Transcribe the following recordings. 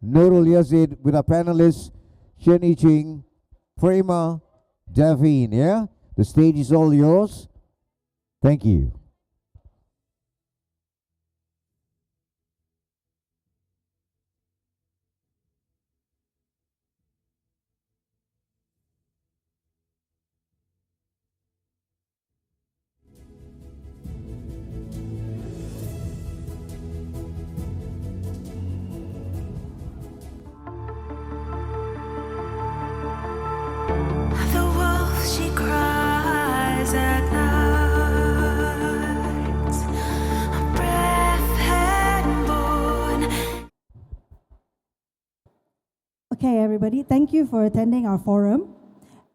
Nurul Yazid with our panelists, Shen Ching, Prema, Davine. Yeah? The stage is all yours. Thank you. The wolf she cries at night, a breath had born. Okay, everybody, thank you for attending our forum.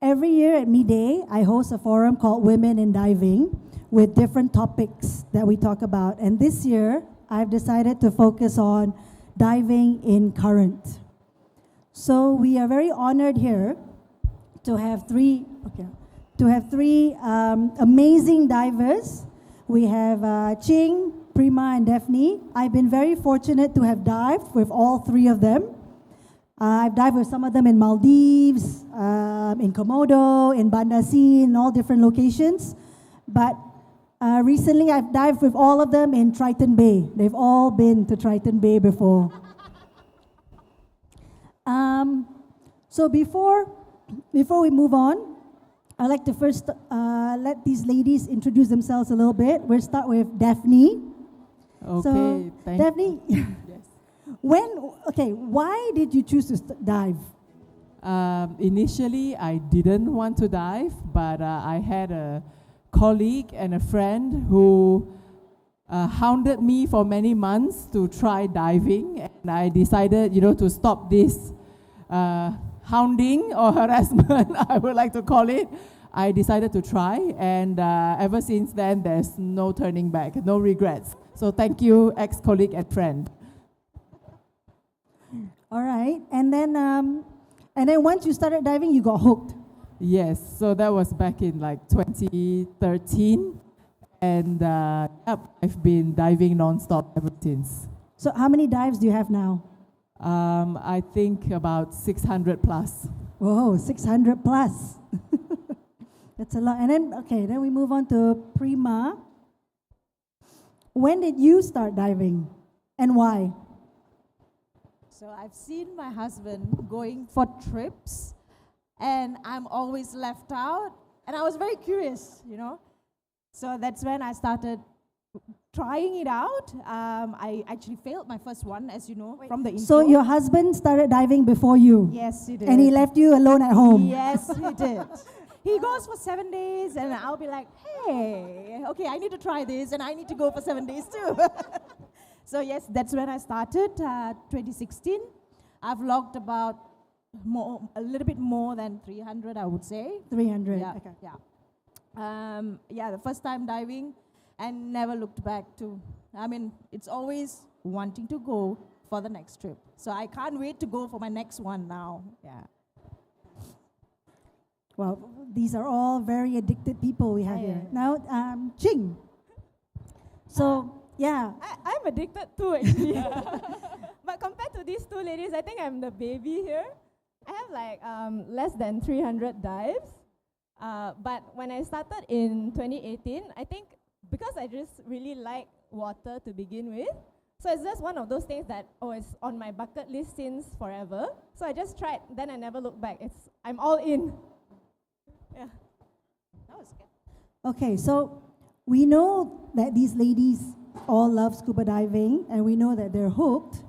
Every year at MIDE, I host a forum called Women in Diving with different topics that we talk about. And this year, I've decided to focus on diving in current. So we are very honored here to have three amazing divers. We have Ching, Prima, and Daphne. I've been very fortunate to have dived with all three of them. I've dived with some of them in Maldives, in Komodo, in Banda Sea, in all different locations. But recently I've dived with all of them in Triton Bay. They've all been to Triton Bay before. So before we move on, I'd like to first let these ladies introduce themselves a little bit. We'll start with Daphne. Okay, So, Daphne, Yes. why did you choose to dive? Initially, I didn't want to dive, but I had a colleague and a friend who hounded me for many months to try diving, and I decided, to stop this hounding or harassment, I would like to call it. I decided to try, and ever since then, there's no turning back, no regrets. So thank you, ex-colleague and friend. All right, and then once you started diving, you got hooked. Yes, so that was back in like 2013, and yep, I've been diving non-stop ever since. So how many dives do you have now? I think about 600 plus. Whoa, 600 plus. That's a lot. And then we move on to Prima. When did you start diving and why? So I've seen my husband going for trips, and I'm always left out, and I was very curious, So that's when I started trying it out. I actually failed my first one, as you know, from the intro. So your husband started diving before you? Yes, he did. And he left you alone at home? Yes, he did. He goes for 7 days, and I'll be like, hey, okay, I need to try this, and I need to go for 7 days too. So yes, that's when I started, 2016. I've logged about a little bit more than 300, I would say. 300, Yeah, okay. yeah. The first time diving, and never looked back to. It's always wanting to go for the next trip. So I can't wait to go for my next one now. Yeah. Well, these are all very addicted people we have here. Now, Ching. So, yeah. I'm addicted too, actually. But compared to these two ladies, I think I'm the baby here. I have like less than 300 dives. But when I started in 2018, I think because I just really like water to begin with, so it's just one of those things that, it's on my bucket list since forever. So I just tried, then I never looked back. I'm all in. Yeah. That was good. Okay, so we know that these ladies all love scuba diving, and we know that they're hooked.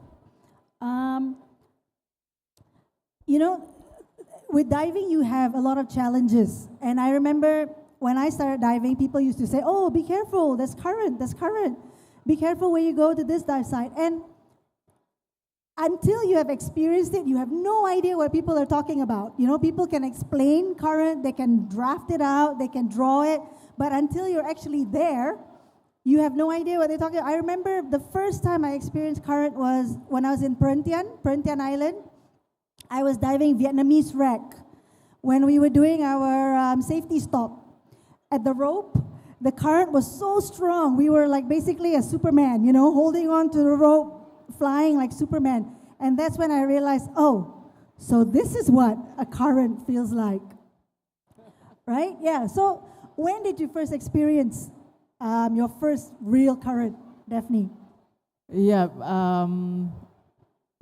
With diving, you have a lot of challenges. And I remember when I started diving, people used to say, oh, be careful, there's current. Be careful when you go to this dive site. And until you have experienced it, you have no idea what people are talking about. People can explain current, they can draft it out, they can draw it, but until you're actually there, you have no idea what they're talking about. I remember the first time I experienced current was when I was in Perhentian Island. I was diving Vietnamese wreck when we were doing our safety stop. At the rope, the current was so strong. We were like basically a Superman, holding on to the rope, flying like Superman. And that's when I realized, oh, so this is what a current feels like. Right? Yeah. So when did you first experience your first real current, Daphne? Yeah,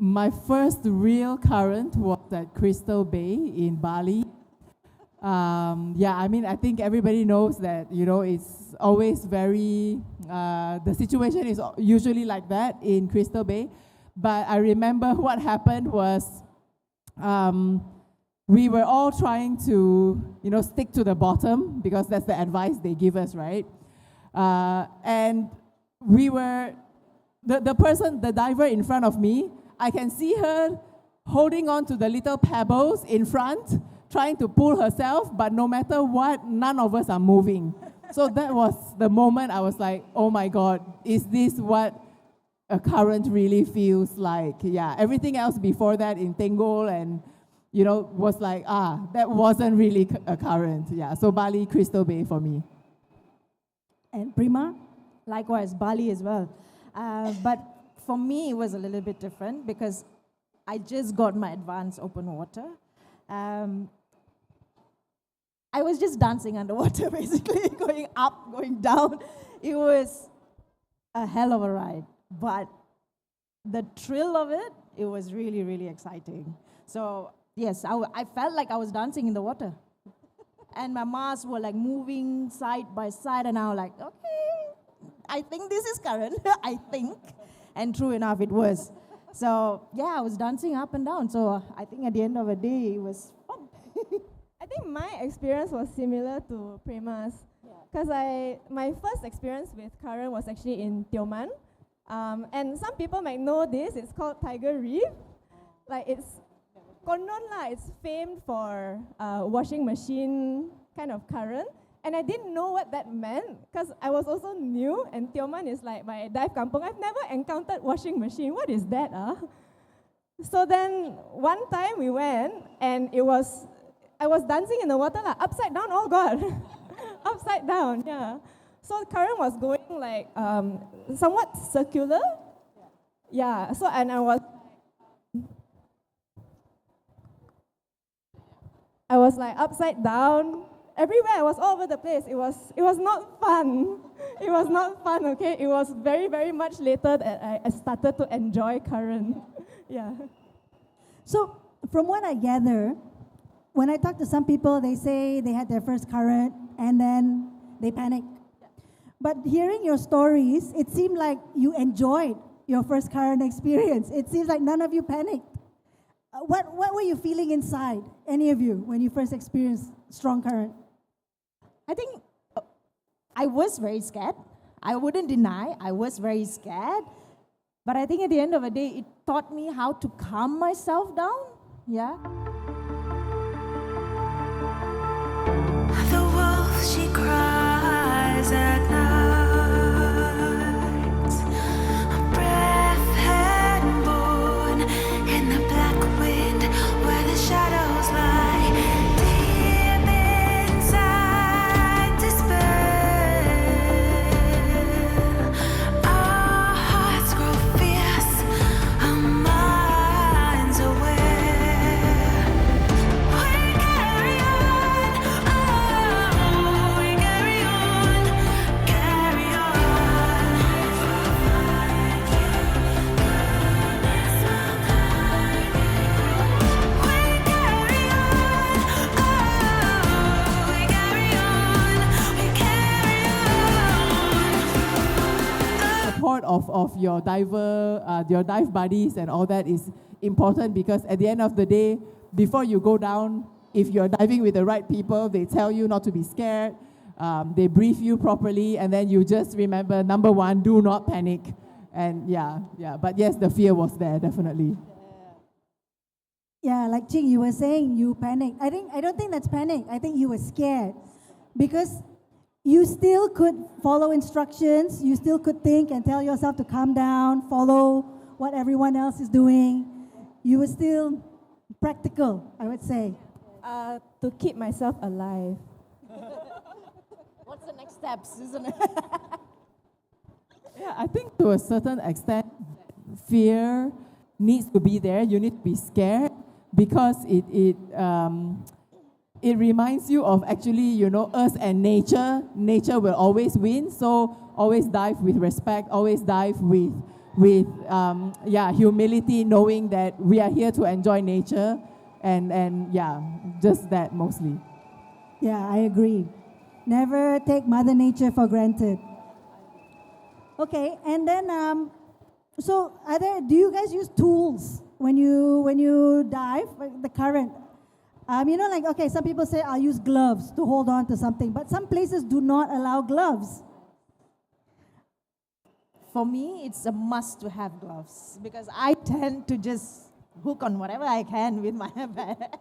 my first real current was at Crystal Bay in Bali. Yeah, I mean, I think everybody knows that, it's always very, the situation is usually like that in Crystal Bay. But I remember what happened was we were all trying to, stick to the bottom because that's the advice they give us, right? And we were, the diver in front of me, I can see her holding on to the little pebbles in front, trying to pull herself, but no matter what, none of us are moving. So that was the moment I was like, oh my God, is this what a current really feels like? Yeah, everything else before that in Tenggol and, was like, that wasn't really a current. Yeah, so Bali, Crystal Bay for me. And Prima? Likewise, Bali as well. But for me, it was a little bit different because I just got my advanced open water. I was just dancing underwater, basically, going up, going down. It was a hell of a ride. But the thrill of it, it was really, really exciting. So, yes, I felt like I was dancing in the water. And my masks were like moving side by side, and I was like, okay, I think this is current, I think. And true enough, it was. So, yeah, I was dancing up and down. So, I think at the end of the day, it was fun. I think my experience was similar to Prema's. Because my first experience with current was actually in Tioman. And some people might know this, it's called Tiger Reef. Like it's konon lah, it's famed for washing machine kind of current. And I didn't know what that meant because I was also new and Tioman is like my dive kampung. I've never encountered washing machine. What is that? So then one time we went and I was dancing in the water lah, upside down, oh God. Upside down, yeah. So the current was going like somewhat circular. Yeah, so and I was like upside down. Everywhere I was all over the place. It was not fun. It was not fun, okay? It was very, very much later that I started to enjoy current. Yeah. So from what I gather, when I talk to some people, they say they had their first current and then they panicked. But hearing your stories, it seemed like you enjoyed your first current experience. It seems like none of you panicked. What were you feeling inside, any of you, when you first experienced strong current? I think I was very scared. I wouldn't deny I was very scared. But I think at the end of the day, it taught me how to calm myself down. Yeah. The wolf, she cries at night. A breath had born in the black wind where the shadows lie. Deep inside despair, our hearts grow fierce, our minds aware. We carry on, oh, we carry on, carry on. We carry on, oh, we carry on, we carry on. Support of your your dive buddies and all that is important because at the end of the day, before you go down, if you're diving with the right people, they tell you not to be scared, they brief you properly, and then you just remember, number one, do not panic. And yeah. But yes, the fear was there, definitely. Yeah, like Ching, you were saying you panicked. I don't think that's panic. I think you were scared because you still could follow instructions. You still could think and tell yourself to calm down, follow what everyone else is doing. You were still practical, I would say. To keep myself alive. What's the next steps, isn't it? Yeah, I think to a certain extent, fear needs to be there. You need to be scared because it reminds you of actually, us and nature. Nature will always win. So always dive with respect. Always dive with humility, knowing that we are here to enjoy nature, and just that mostly. Yeah, I agree. Never take Mother Nature for granted. Okay, and then so do you guys use tools when you dive, like the current? Some people say I'll use gloves to hold on to something, but some places do not allow gloves. For me, it's a must to have gloves because I tend to just hook on whatever I can with my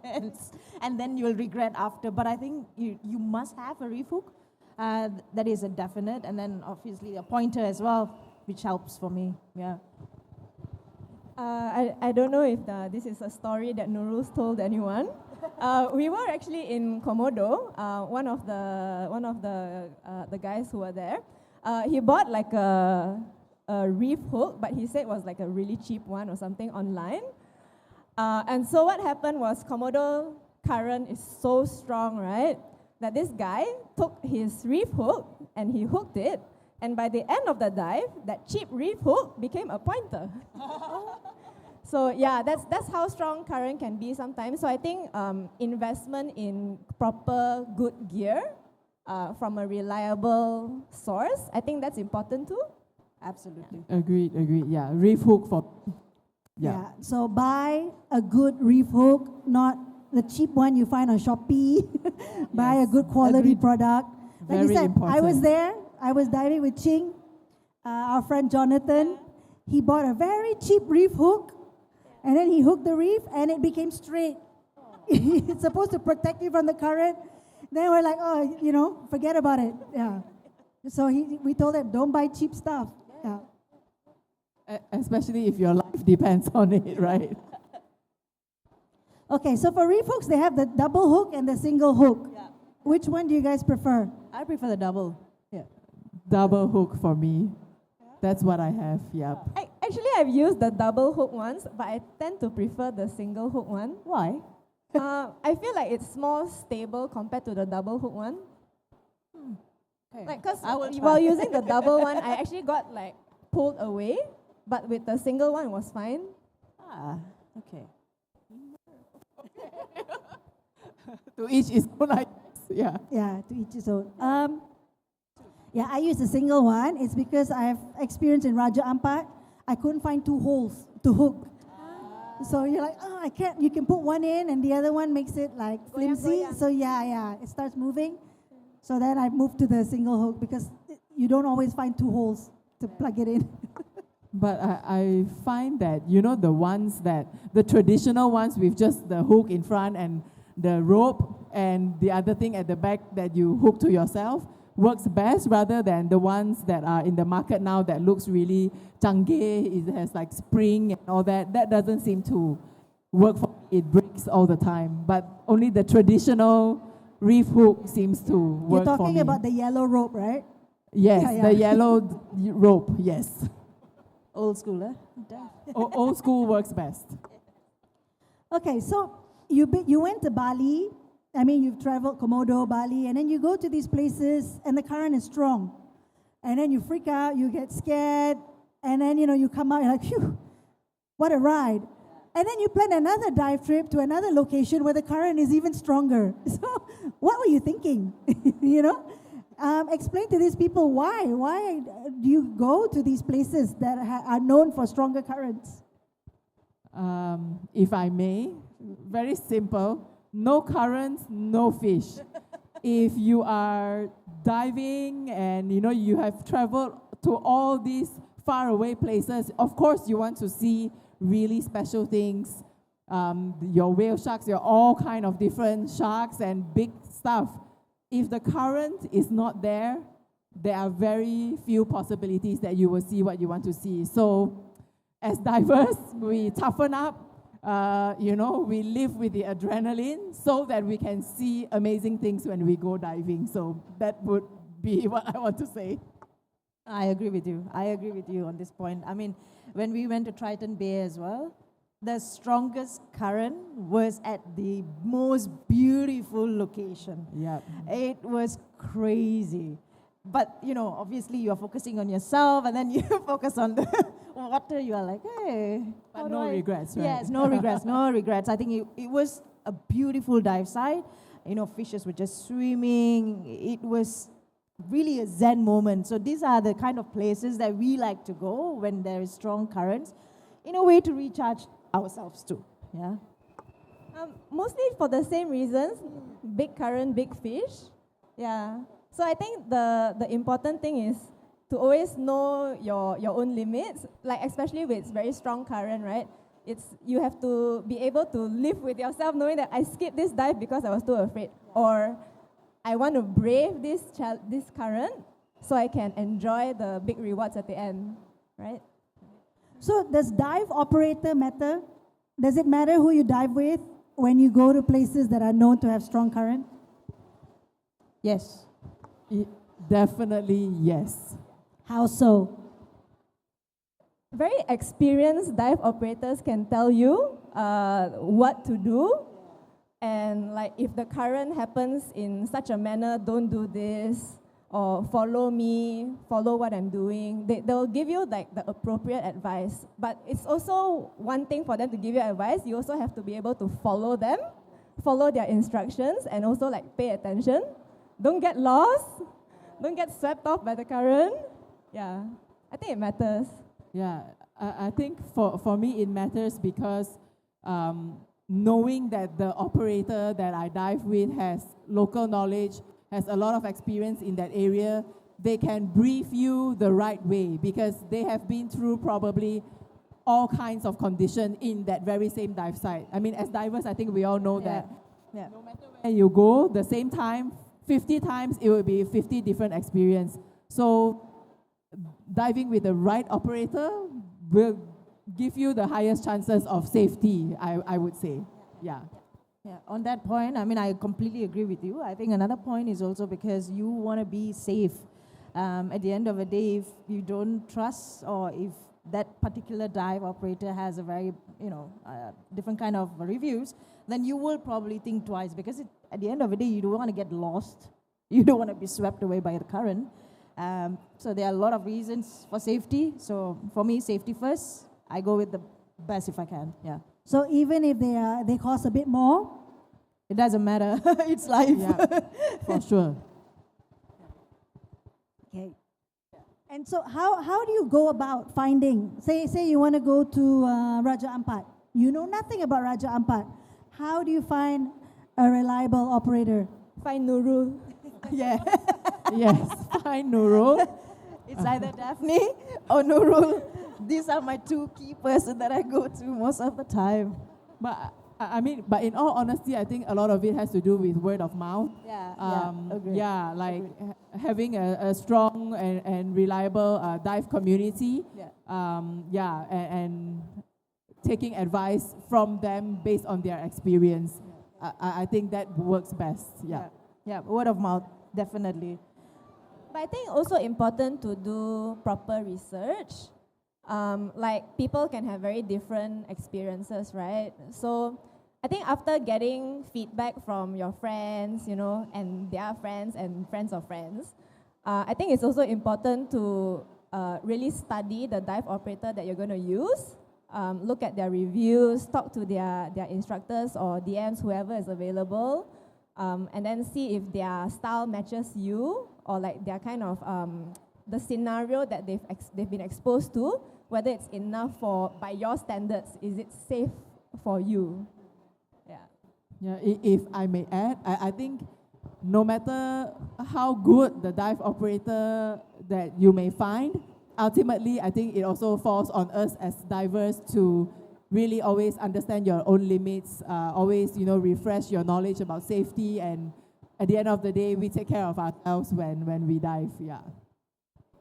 hands, and then you'll regret after. But I think you must have a reef hook. That is a definite, and then obviously a pointer as well, which helps for me. Yeah. I don't know if this is a story that Nurul's told anyone. We were actually in Komodo. One of the guys who were there, he bought like a reef hook, but he said it was like a really cheap one or something online. And so what happened was Komodo current is so strong, right, that this guy took his reef hook and he hooked it, and by the end of the dive, that cheap reef hook became a pointer. So yeah, that's how strong current can be sometimes. So I think investment in proper good gear from a reliable source, I think that's important too. Absolutely. Agreed. Yeah, reef hook for. Yeah. So buy a good reef hook, not the cheap one you find on Shopee. Buy a good quality Agreed. product. Like you Very said, important. I was there. I was diving with Ching, our friend Jonathan. He bought a very cheap reef hook, and then he hooked the reef, and it became straight. It's supposed to protect you from the current. Then we're like, forget about it. Yeah. So we told him, don't buy cheap stuff. Yeah. Especially if your life depends on it, right? Okay, so for reef hooks, they have the double hook and the single hook. Yeah. Which one do you guys prefer? I prefer the double. Yeah. Double hook for me. That's what I have. Yep. Actually, I've used the double hook ones, but I tend to prefer the single hook one. Why? I feel like it's more stable compared to the double hook one. Okay. Like, cause I will try. while using the double one, I actually got like pulled away, but with the single one, it was fine. Okay. To each his own, I guess. Yeah. Yeah, to each his own. I use the single one. It's because I've experienced in Raja Ampat, I couldn't find two holes to hook. So you're like, I can't. You can put one in, and the other one makes it like flimsy. goyang. So it starts moving. So then I moved to the single hook because you don't always find two holes to plug it in. But I find that, the traditional ones with just the hook in front and the rope and the other thing at the back that you hook to yourself works best rather than the ones that are in the market now that looks really canggih. It has like spring and all that. That doesn't seem to work for me. It breaks all the time. But only the traditional reef hook seems to You're work for me. talking about the yellow rope, right? Yes, Yeah, yeah. the yellow rope, yes. Old school, eh? Old school works best. Okay, so you went to Bali. I mean, you've traveled Komodo, Bali, and then you go to these places, and the current is strong, and then you freak out, you get scared, and then you come out, you're like, phew, what a ride! And then you plan another dive trip to another location where the current is even stronger. So, what were you thinking? Explain to these people why. Why do you go to these places that are known for stronger currents? If I may, very simple. No currents, no fish. If you are diving and you have traveled to all these faraway places, of course you want to see really special things. Your whale sharks, your all kind of different sharks and big stuff. If the current is not there, there are very few possibilities that you will see what you want to see. So as divers, we toughen up. We live with the adrenaline so that we can see amazing things when we go diving. So that would be what I want to say. I agree with you. I agree with you on this point. I mean, when we went to Triton Bay as well, the strongest current was at the most beautiful location. Yep. It was crazy. But, obviously you're focusing on yourself and then you focus on the water. You are like, hey. But how do no I-" regrets, right? Yes, no regrets, no regrets. I think it was a beautiful dive site. Fishes were just swimming. It was really a zen moment. So these are the kind of places that we like to go when there is strong currents, in a way to recharge ourselves too. Yeah. Mostly for the same reasons, big current, big fish. Yeah. So I think the important thing is to always know your own limits, like especially with very strong current, right? You have to be able to live with yourself knowing that I skipped this dive because I was too afraid, or I want to brave this current so I can enjoy the big rewards at the end, right? So does dive operator matter? Does it matter who you dive with when you go to places that are known to have strong current? Yes. Definitely yes. How so? Very experienced dive operators can tell you what to do, and like if the current happens in such a manner, don't do this, or follow me, follow what I'm doing. They'll give you like the appropriate advice. But it's also one thing for them to give you advice. You also have to be able to follow them, follow their instructions, and also like pay attention. Don't get lost. Don't get swept off by the current. Yeah, I think it matters. Yeah, I think for me it matters because knowing that the operator that I dive with has local knowledge, has a lot of experience in that area, they can brief you the right way because they have been through probably all kinds of conditions in that very same dive site. I mean, as divers, I think we all know that Yeah. no matter where you go, the same time, 50 times, it will be 50 different experience. So diving with the right operator will give you the highest chances of safety, I would say. Yeah. Yeah, on that point, I mean, I completely agree with you. I think another point is also because you want to be safe. At the end of the day, if you don't trust or if that particular dive operator has a very, different kind of reviews, then you will probably think twice because at the end of the day, you don't want to get lost. You don't want to be swept away by the current. So there are a lot of reasons for safety. So for me, safety first. I go with the best if I can. Yeah. So even if they cost a bit more, It doesn't matter. It's life. Yeah, for sure. okay. And so how do you go about finding? Say you want to go to Raja Ampat. You know nothing about Raja Ampat. How do you find a reliable operator? Find Nurul. Yeah. Yes, fine, Nurul. It's either Daphne or Nurul. These are my two key persons that I go to most of the time. But I mean, but in all honesty, I think a lot of it has to do with word of mouth. Yeah, agree. Yeah, like having a strong and reliable dive community. Yeah. And taking advice from them based on their experience. I think that works best. Yeah. Yeah, word of mouth, definitely. But I think also important to do proper research. Like people can have very different experiences, right? So I think after getting feedback from your friends, and their friends and friends of friends, I think it's also important to really study the dive operator that you're going to use. Look at their reviews, talk to their instructors or DMs, whoever is available, and then see if their style matches you or like their kind of the scenario that they've been exposed to, whether it's enough by your standards, is it safe for you? Yeah, if I may add, I think no matter how good the dive operator that you may find, ultimately I think it also falls on us as divers to really always understand your own limits, always refresh your knowledge about safety, and at the end of the day, we take care of ourselves when we dive. Yeah.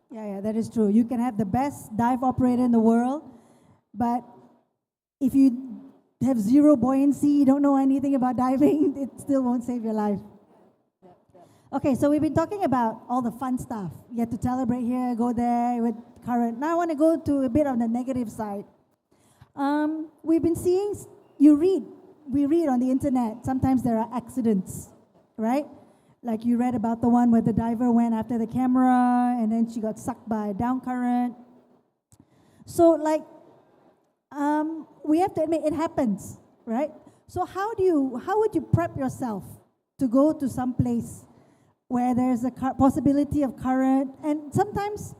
Yeah, that is true. You can have the best dive operator in the world, but if you have zero buoyancy, you don't know anything about diving, it still won't save your life. Okay, so we've been talking about all the fun stuff. You have to celebrate here, go there with current. Now I want to go to a bit on the negative side. We've been seeing, we read on the internet, sometimes there are accidents, right? Like you read about the one where the diver went after the camera and then she got sucked by a down current. So like, we have to admit it happens, right? So how would you prep yourself to go to some place where there's a possibility of current? And sometimes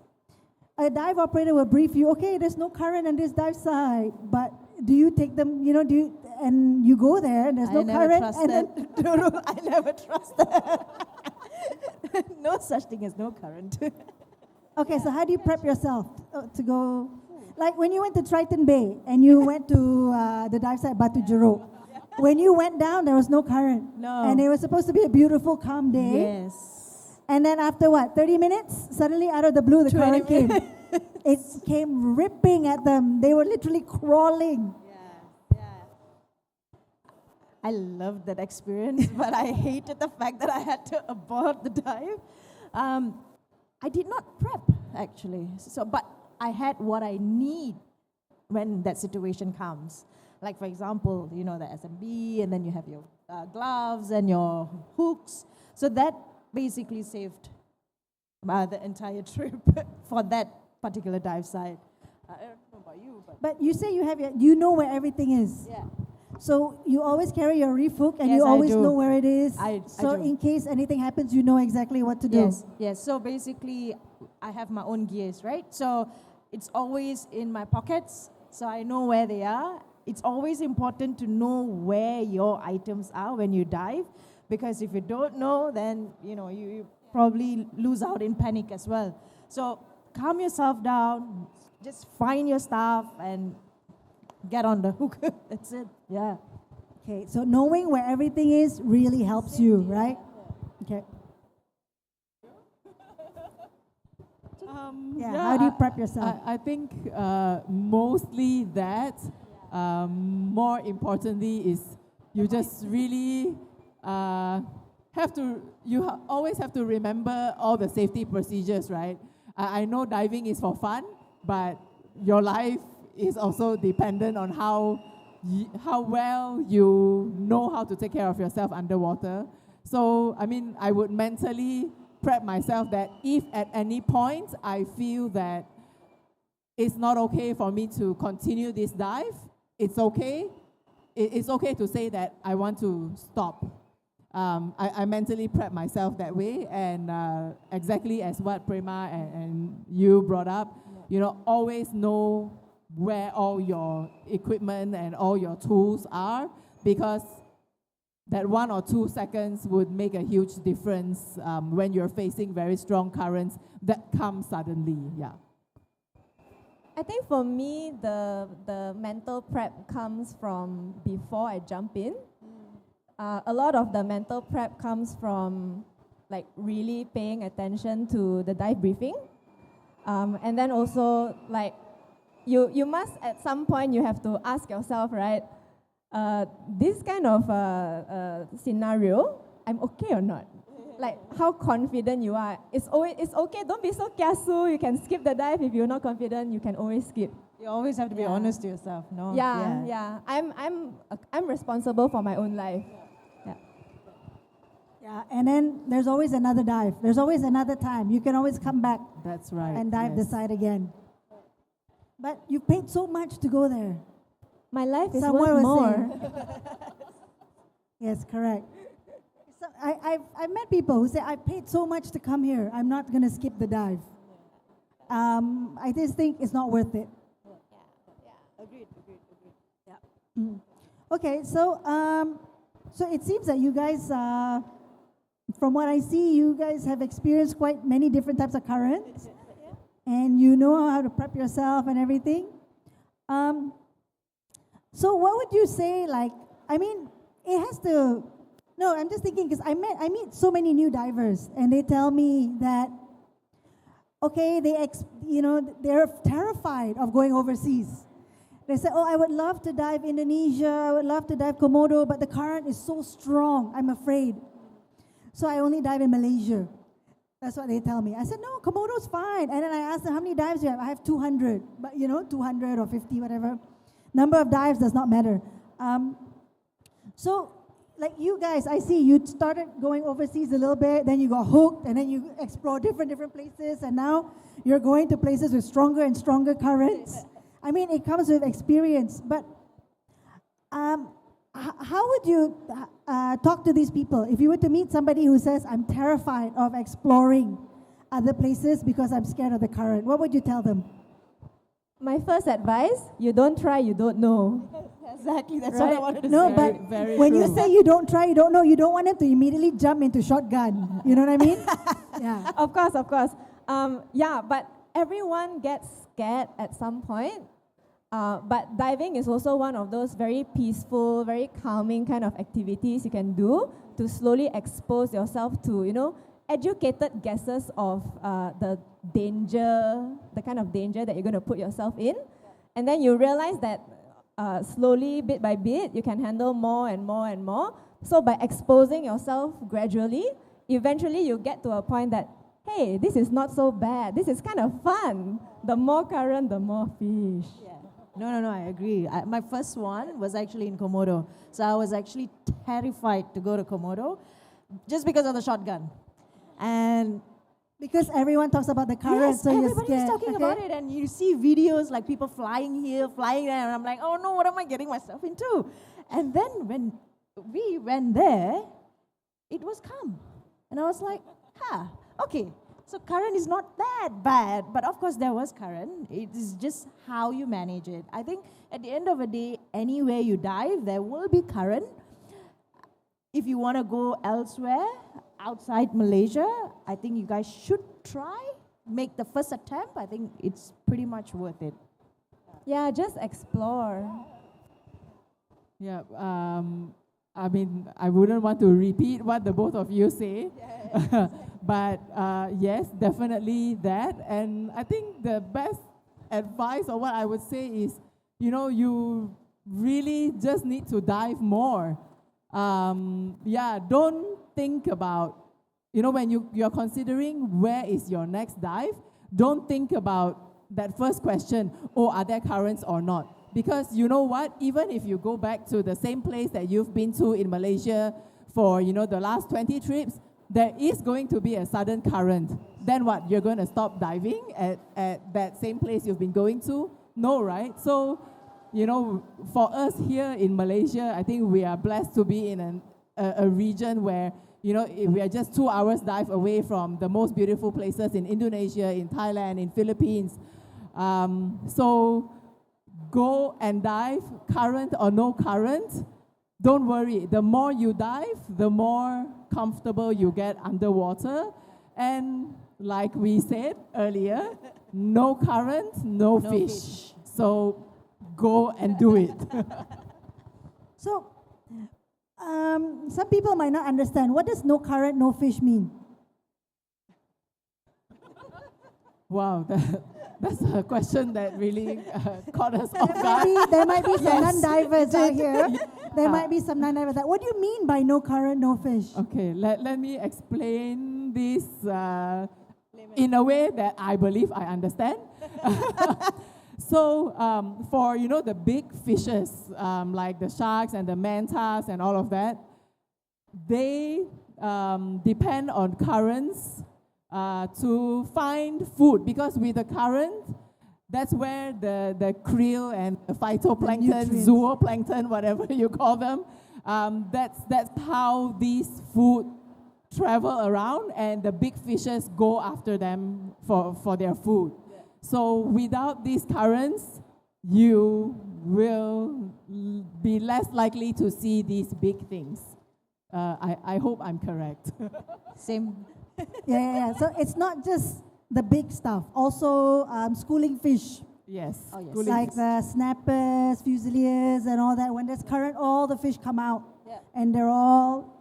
a dive operator will brief you, okay, there's no current on this dive site, but do you take them, and you go there and there's no current? And then I never trust that. No such thing as no current. okay, so how do you prep yourself to go? Like when you went to Triton Bay and you went to the dive site Batu Jeruk, when you went down, there was no current. No. And it was supposed to be a beautiful, calm day. Yes. And then after 30 minutes, suddenly out of the blue, the 20 current came. It came ripping at them. They were literally crawling. Yeah. I loved that experience, but I hated the fact that I had to abort the dive. I did not prep, actually. But I had what I need when that situation comes. Like, for example, the SMB, and then you have your gloves and your hooks. So that basically saved the entire trip for that particular dive site. I don't know about you, But you say you know where everything is. yeah. So you always carry your reef hook and Yes, you I always do. know where it is. I so do. in case anything happens, you know exactly what to do. Yes. So basically, I have my own gears, right? So it's always in my pockets, so I know where they are. It's always important to know where your items are when you dive, because if you don't know, then you probably lose out in panic as well. So calm yourself down, just find your stuff and get on the hook. That's it. Yeah. Okay, so knowing where everything is really helps you, right? Okay. How do you prep yourself? I think mostly that. More importantly is you just really always have to remember all the safety procedures, right? I know diving is for fun, but your life is also dependent on how well you know how to take care of yourself underwater. So, I would mentally prep myself that if at any point I feel that it's not okay for me to continue this dive, it's okay. It's okay to say that I want to stop. I mentally prep myself that way, and exactly as what Prema and you brought up, always know where all your equipment and all your tools are, because that 1 or 2 seconds would make a huge difference when you're facing very strong currents that come suddenly. Yeah. I think for me, the mental prep comes from before I jump in. A lot of the mental prep comes from really paying attention to the dive briefing. And then also you must at some point you have to ask yourself, right, this kind of scenario, I'm okay or not? How confident you are. It's okay. Don't be so kiasu. You can skip the dive if you're not confident. You can always skip. You always have to be honest to yourself, no? Yeah. I'm responsible for my own life. Yeah, and then there's always another dive. There's always another time. You can always come back That's right. and dive the yes. side again. But you paid so much to go there. My life is Someone worth was more. saying. Yes, correct. So I've met people who say, I paid so much to come here. I'm not going to skip the dive. I just think it's not worth it. Agreed. Yeah. Okay, so it seems that you guys, from what I see, you guys have experienced quite many different types of currents, and you know how to prep yourself and everything. So what would you say? It has to. No, I'm just thinking because I meet so many new divers, and they tell me that, okay, they're terrified of going overseas. They say, oh, I would love to dive Indonesia, I would love to dive Komodo, but the current is so strong, I'm afraid. So I only dive in Malaysia. That's what they tell me. I said, no, Komodo's fine. And then I asked them, how many dives do you have? I have 200, but 200 or 50, whatever. Number of dives does not matter. So, like you guys, I see you started going overseas a little bit, then you got hooked, and then you explore different places, and now you're going to places with stronger and stronger currents. I mean, it comes with experience, but how would you talk to these people? If you were to meet somebody who says, I'm terrified of exploring other places because I'm scared of the current, what would you tell them? My first advice, you don't try, you don't know. Exactly, that's Right. what I wanted to No, say. but very when you true. say you don't try, you don't know, you don't want them to immediately jump into shotgun. You know what I mean? Yeah. Of course, of course. Yeah, but everyone gets scared at some point. But diving is also one of those very peaceful, very calming kind of activities you can do to slowly expose yourself to, educated guesses of the danger, the kind of danger that you're going to put yourself in. And then you realize that slowly, bit by bit, you can handle more and more and more. So by exposing yourself gradually, eventually you get to a point that, hey, this is not so bad. This is kind of fun. The more current, the more fish. Yeah. No, I agree. My first one was actually in Komodo. So I was actually terrified to go to Komodo just because of the shotgun. And Because everyone talks about the current, yes, so you're everybody's scared. talking about it, and you see videos like people flying here, flying there, and I'm like, oh no, what am I getting myself into? And then when we went there, it was calm. And I was like, okay, so current is not that bad. But of course, there was current. It is just how you manage it. I think at the end of the day, anywhere you dive, there will be current. If you want to go elsewhere, outside Malaysia, I think you guys should try, make the first attempt. I think it's pretty much worth it. Yeah, just explore. Yeah, I mean, I wouldn't want to repeat what the both of you say, but yes, definitely that. And I think the best advice or what I would say is, you really just need to dive more. Don't think about, when you're considering where is your next dive, don't think about that first question, are there currents or not? Because you know what, even if you go back to the same place that you've been to in Malaysia for, the last 20 trips, there is going to be a sudden current. Then what, you're going to stop diving at that same place you've been going to? No, right? So, for us here in Malaysia, I think we are blessed to be in a region where, we are just 2 hours dive away from the most beautiful places in Indonesia, in Thailand, in Philippines. So go and dive, current or no current. Don't worry, the more you dive, the more comfortable you get underwater. And like we said earlier, no current, no fish. So go and do it. So, some people might not understand. What does no current, no fish mean? Wow, that's a question that really caught us off guard. There might be some Yes. non-divers out here. There might be some non-divers. What do you mean by no current, no fish? Okay, let me explain this in a way that I believe I understand. So for the big fishes like the sharks and the mantas and all of that, they depend on currents to find food, because with the current, that's where the krill and the phytoplankton, nutrients. zooplankton, whatever you call them, that's how these food travel around, and the big fishes go after them for their food. So without these currents, you will be less likely to see these big things. I hope I'm correct. Same. Yeah. So it's not just the big stuff. Also, schooling fish, Yes. Oh, yes. Schooling like fish. the snappers, fusiliers, and all that. When there's current, all the fish come out, Yeah. and they're all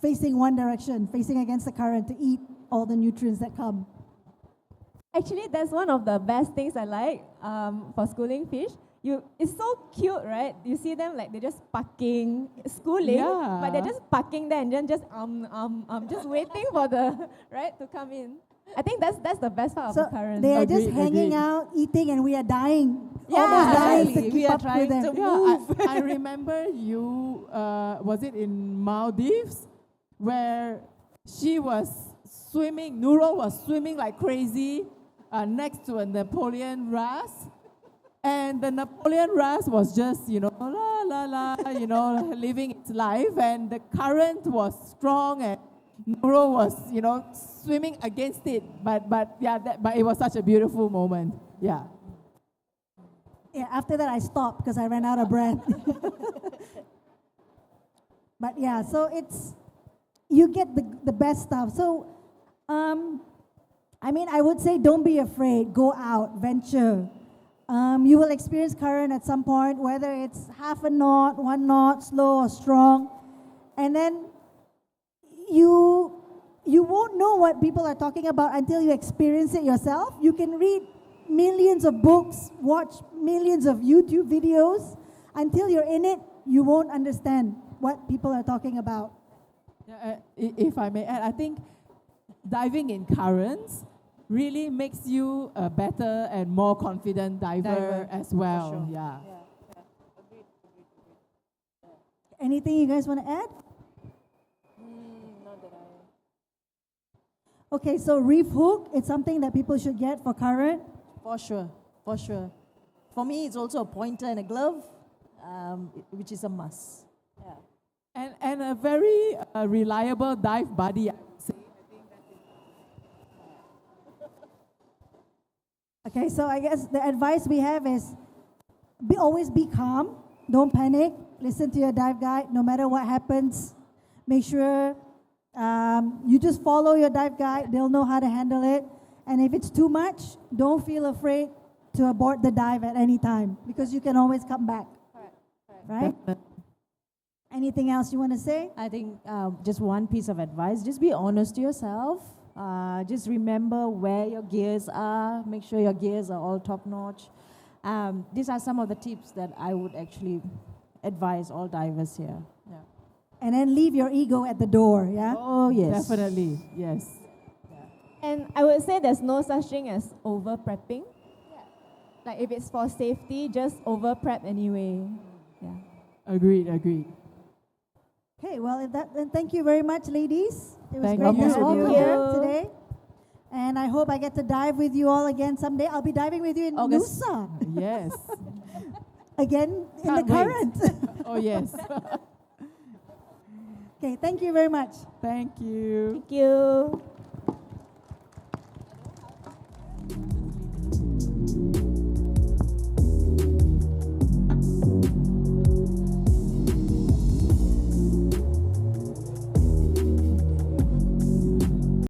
facing one direction, facing against the current to eat all the nutrients that come. Actually, that's one of the best things I like for schooling fish. It's so cute, right? You see them like they're just parking, schooling, Yeah. but they're just parking there and then just waiting for the right to come in. I think that's the best part So of the current. they are just Agreed, hanging agreed. out, eating, and we are dying. Yeah, Almost dying to exactly. We keep are up trying with them. to Yeah, I remember you, was it in Maldives, where she was swimming, Nurul was swimming like crazy next to a Napoleon Ras. And the Napoleon Ras was just, la la la, living its life. And the current was strong and Nurul was, swimming against it. But it was such a beautiful moment. Yeah. Yeah, after that I stopped because I ran out of breath. But yeah, so you get the best stuff. So, I would say don't be afraid. Go out, venture. You will experience current at some point, whether it's half a knot, 1 knot, slow or strong. And then you won't know what people are talking about until you experience it yourself. You can read millions of books, watch millions of YouTube videos. Until you're in it, you won't understand what people are talking about. If I may add, I think diving in currents really makes you a better and more confident diver as well. sure. Yeah. Anything you guys want to add? Okay, so reef hook, it's something that people should get for current. For sure, for sure. For me, it's also a pointer and a glove, which is a must. Yeah. And a very reliable dive buddy, I would say. Okay, so I guess the advice we have is always be calm, don't panic, listen to your dive guide, no matter what happens. Make sure you just follow your dive guide, they'll know how to handle it. And if it's too much, don't feel afraid to abort the dive at any time because you can always come back. Right? Anything else you want to say? I think just one piece of advice, just be honest to yourself. Just remember where your gears are. Make sure your gears are all top notch. These are some of the tips that I would actually advise all divers here. Yeah. And then leave your ego at the door, yeah? Oh, yes. Definitely, yes. And I would say there's no such thing as over prepping. Like if it's for safety, just over prep anyway. Yeah. Agreed. Okay, well, then thank you very much, ladies. It was Thank great to you. have you Thank here you. today. And I hope I get to dive with you all again someday. I'll be diving with you in August. Nusa. Yes. Again in Can't the wait. current. Oh, yes. Okay, thank you very much. Thank you. Thank you.